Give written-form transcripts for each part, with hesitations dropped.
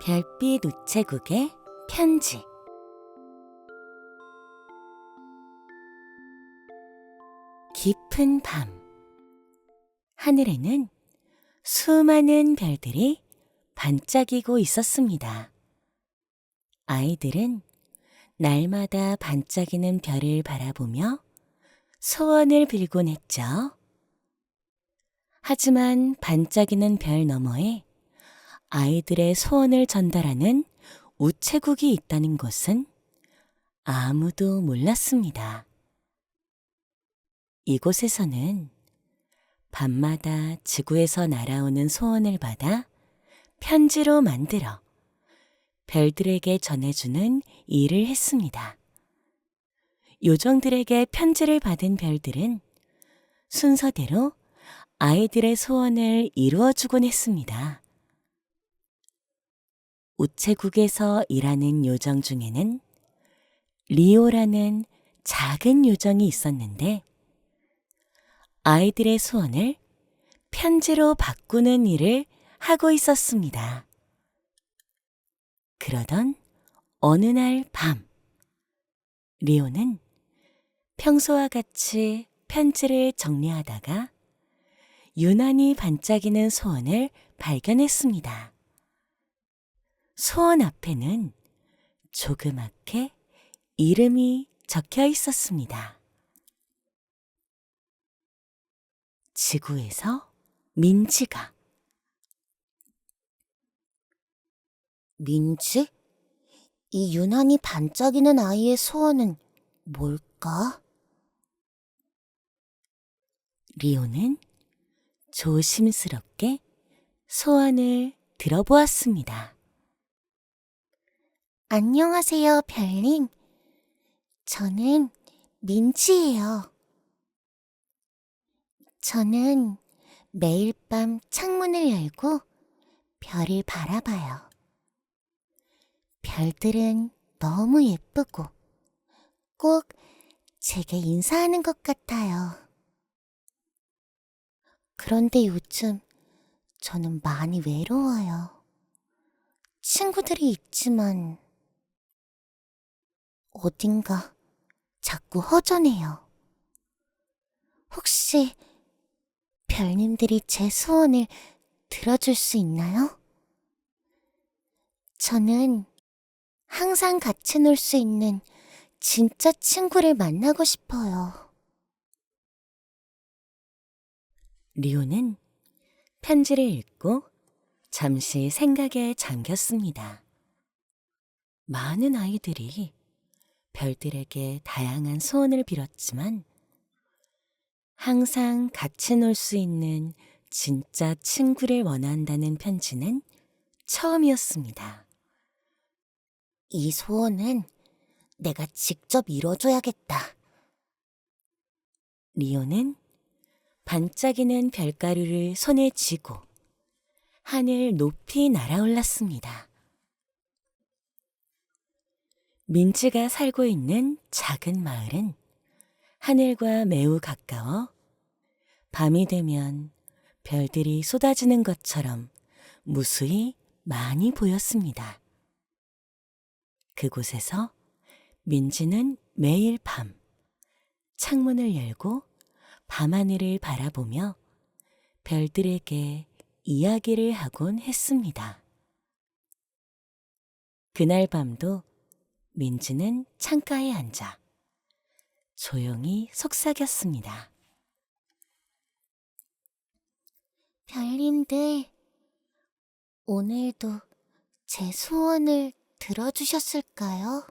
별빛 우체국의 편지. 깊은 밤, 하늘에는 수많은 별들이 반짝이고 있었습니다. 아이들은 날마다 반짝이는 별을 바라보며 소원을 빌곤 했죠. 하지만 반짝이는 별 너머에 아이들의 소원을 전달하는 우체국이 있다는 것은 아무도 몰랐습니다. 이곳에서는 밤마다 지구에서 날아오는 소원을 받아 편지로 만들어 별들에게 전해주는 일을 했습니다. 요정들에게 편지를 받은 별들은 순서대로 아이들의 소원을 이루어주곤 했습니다. 우체국에서 일하는 요정 중에는 리오라는 작은 요정이 있었는데 아이들의 소원을 편지로 바꾸는 일을 하고 있었습니다. 그러던 어느 날 밤, 리오는 평소와 같이 편지를 정리하다가 유난히 반짝이는 소원을 발견했습니다. 소원 앞에는 조그맣게 이름이 적혀 있었습니다. 지구에서 민지가. 민지? 이 유난히 반짝이는 아이의 소원은 뭘까? 리오는 조심스럽게 소원을 들어보았습니다. 안녕하세요, 별님. 저는 민지예요. 저는 매일 밤 창문을 열고 별을 바라봐요. 별들은 너무 예쁘고 꼭 제게 인사하는 것 같아요. 그런데 요즘 저는 많이 외로워요. 친구들이 있지만 어딘가 자꾸 허전해요. 혹시 별님들이 제 소원을 들어줄 수 있나요? 저는 항상 같이 놀 수 있는 진짜 친구를 만나고 싶어요. 리오는 편지를 읽고 잠시 생각에 잠겼습니다. 많은 아이들이 별들에게 다양한 소원을 빌었지만 항상 같이 놀 수 있는 진짜 친구를 원한다는 편지는 처음이었습니다. 이 소원은 내가 직접 이뤄줘야겠다. 리오는 반짝이는 별가루를 손에 쥐고 하늘 높이 날아올랐습니다. 민지가 살고 있는 작은 마을은 하늘과 매우 가까워 밤이 되면 별들이 쏟아지는 것처럼 무수히 많이 보였습니다. 그곳에서 민지는 매일 밤 창문을 열고 밤하늘을 바라보며 별들에게 이야기를 하곤 했습니다. 그날 밤도 민지는 창가에 앉아 조용히 속삭였습니다. 별님들, 오늘도 제 소원을 들어주셨을까요?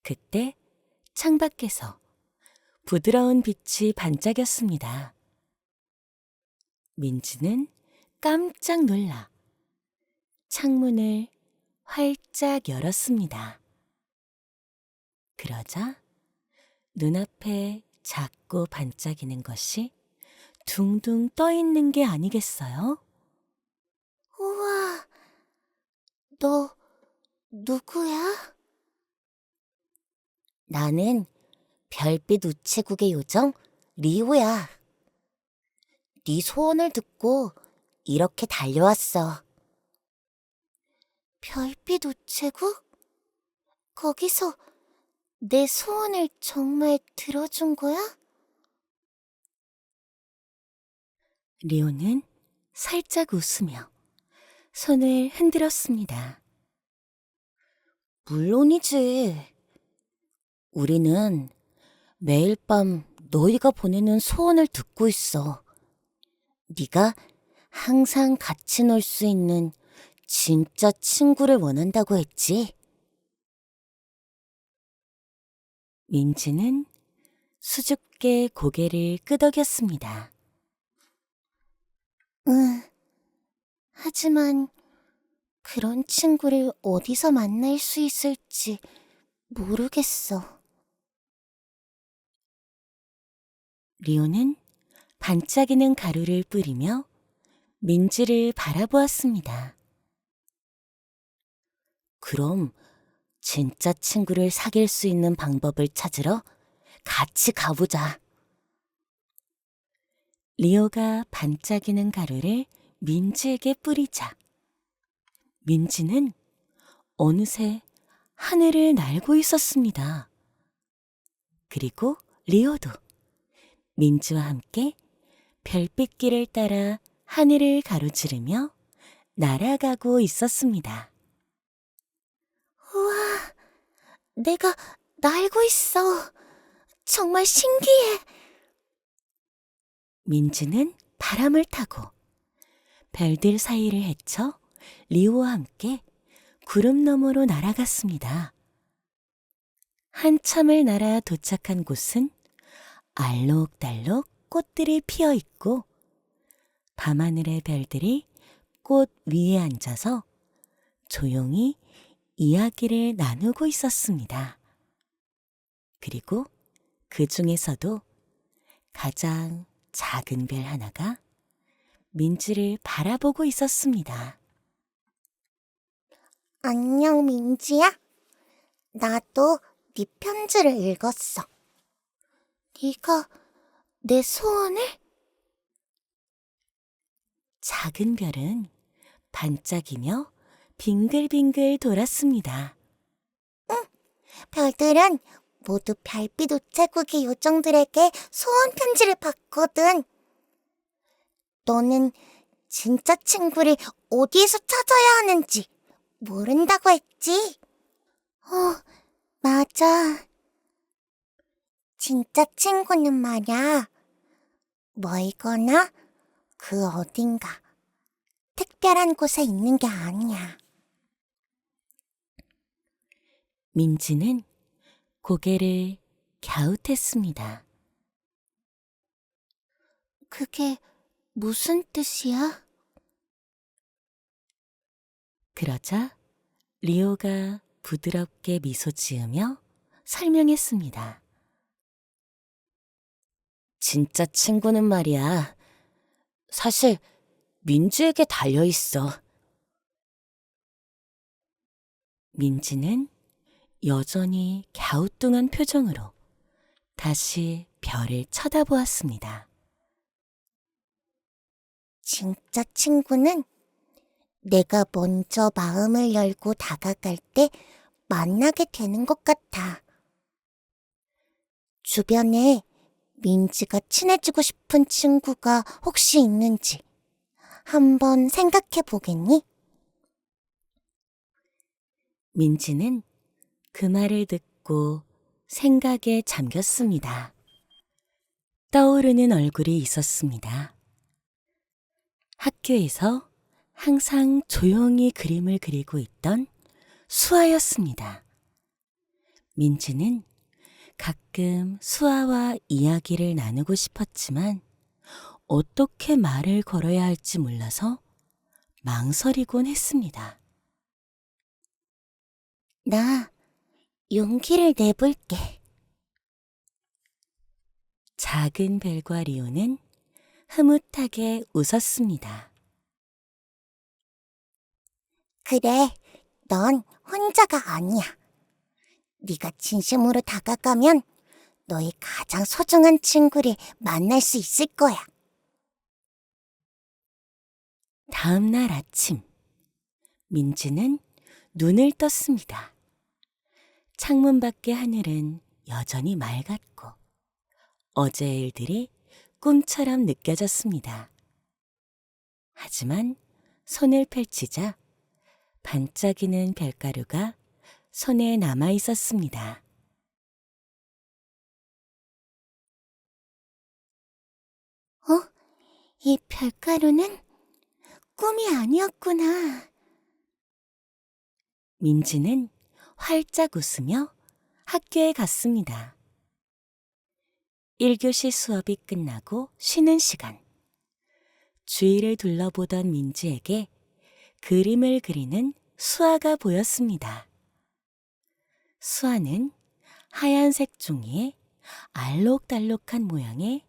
그때 창밖에서 부드러운 빛이 반짝였습니다. 민지는 깜짝 놀라 창문을 활짝 열었습니다. 그러자 눈앞에 작고 반짝이는 것이 둥둥 떠 있는 게 아니겠어요? 우와, 너 누구야? 나는 별빛 우체국의 요정 리오야. 네 소원을 듣고 이렇게 달려왔어. 별빛 우체국? 거기서 내 소원을 정말 들어준 거야? 리오는 살짝 웃으며 손을 흔들었습니다. 물론이지. 우리는 매일 밤 너희가 보내는 소원을 듣고 있어. 네가 항상 같이 놀 수 있는 진짜 친구를 원한다고 했지. 민지는 수줍게 고개를 끄덕였습니다. 응. 하지만 그런 친구를 어디서 만날 수 있을지 모르겠어. 리오는 반짝이는 가루를 뿌리며 민지를 바라보았습니다. 그럼 진짜 친구를 사귈 수 있는 방법을 찾으러 같이 가보자. 리오가 반짝이는 가루를 민지에게 뿌리자 민지는 어느새 하늘을 날고 있었습니다. 그리고 리오도 민지와 함께 별빛길을 따라 하늘을 가로지르며 날아가고 있었습니다. 우와, 내가 날고 있어. 정말 신기해. 민지는 바람을 타고 별들 사이를 헤쳐 리오와 함께 구름 너머로 날아갔습니다. 한참을 날아 도착한 곳은 알록달록 꽃들이 피어 있고 밤하늘의 별들이 꽃 위에 앉아서 조용히 이야기를 나누고 있었습니다. 그리고 그 중에서도 가장 작은 별 하나가 민지를 바라보고 있었습니다. 안녕, 민지야. 나도 네 편지를 읽었어. 네가 내 소원을? 작은 별은 반짝이며 빙글빙글 돌았습니다. 별들은 모두 별빛 우체국의 요정들에게 소원 편지를 받거든. 너는 진짜 친구를 어디에서 찾아야 하는지 모른다고 했지? 맞아. 진짜 친구는 말야, 멀거나 그 어딘가 특별한 곳에 있는 게 아니야. 민지는 고개를 갸웃했습니다. 그게 무슨 뜻이야? 그러자 리오가 부드럽게 미소 지으며 설명했습니다. 진짜 친구는 말이야. 사실 민지에게 달려있어. 민지는 여전히 갸우뚱한 표정으로 다시 별을 쳐다보았습니다. 진짜 친구는 내가 먼저 마음을 열고 다가갈 때 만나게 되는 것 같아. 주변에 민지가 친해지고 싶은 친구가 혹시 있는지 한번 생각해 보겠니? 민지는 그 말을 듣고 생각에 잠겼습니다. 떠오르는 얼굴이 있었습니다. 학교에서 항상 조용히 그림을 그리고 있던 수아였습니다. 민지는 가끔 수아와 이야기를 나누고 싶었지만 어떻게 말을 걸어야 할지 몰라서 망설이곤 했습니다. 나 용기를 내볼게. 작은 별과 리오는 흐뭇하게 웃었습니다. 그래, 넌 혼자가 아니야. 네가 진심으로 다가가면 너의 가장 소중한 친구를 만날 수 있을 거야. 다음 날 아침, 민지는 눈을 떴습니다. 창문 밖의 하늘은 여전히 맑았고 어제의 일들이 꿈처럼 느껴졌습니다. 하지만 손을 펼치자 반짝이는 별가루가 손에 남아 있었습니다. 이 별가루는 꿈이 아니었구나. 민지는 활짝 웃으며 학교에 갔습니다. 1교시 수업이 끝나고 쉬는 시간. 주위를 둘러보던 민지에게 그림을 그리는 수아가 보였습니다. 수아는 하얀색 종이에 알록달록한 모양의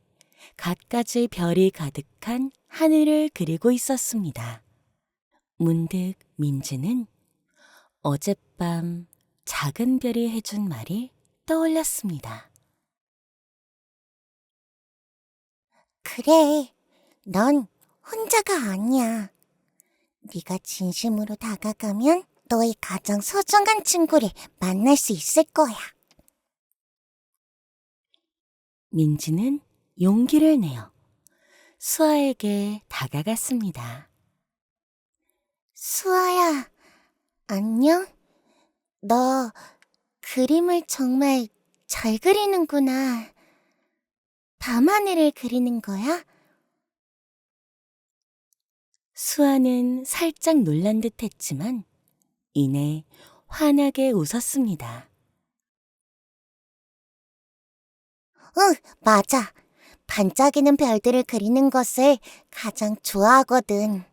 갖가지 별이 가득한 하늘을 그리고 있었습니다. 문득 민지는 어젯밤 작은 별이 해준 말이 떠올랐습니다. 그래, 넌 혼자가 아니야. 네가 진심으로 다가가면 너의 가장 소중한 친구를 만날 수 있을 거야. 민지는 용기를 내어 수아에게 다가갔습니다. 수아야, 안녕? 너 그림을 정말 잘 그리는구나. 밤하늘을 그리는 거야? 수아는 살짝 놀란 듯 했지만 이내 환하게 웃었습니다. 응, 맞아. 반짝이는 별들을 그리는 것을 가장 좋아하거든.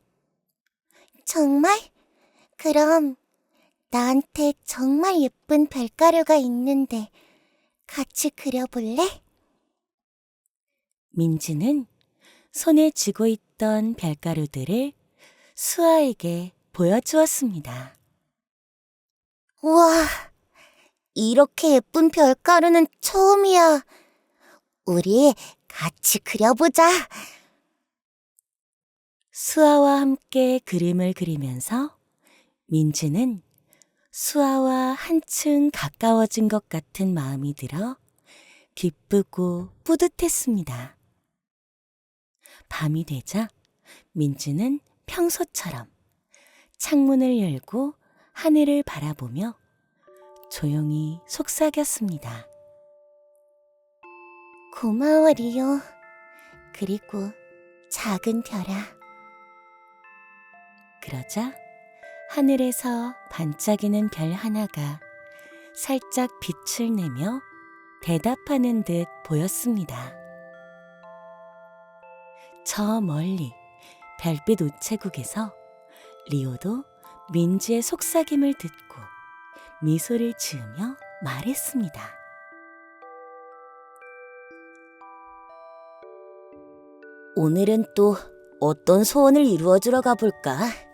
정말? 그럼 나한테 정말 예쁜 별가루가 있는데 같이 그려볼래? 민지는 손에 쥐고 있던 별가루들을 수아에게 보여주었습니다. 우와, 이렇게 예쁜 별가루는 처음이야. 우리 같이 그려보자. 수아와 함께 그림을 그리면서 민지는 수아와 한층 가까워진 것 같은 마음이 들어 기쁘고 뿌듯했습니다. 밤이 되자 민지는 평소처럼 창문을 열고 하늘을 바라보며 조용히 속삭였습니다. 고마워, 리오. 그리고 작은 별아. 그러자 하늘에서 반짝이는 별 하나가 살짝 빛을 내며 대답하는 듯 보였습니다. 저 멀리 별빛 우체국에서 리오도 민지의 속삭임을 듣고 미소를 지으며 말했습니다. 오늘은 또 어떤 소원을 이루어주러 가볼까?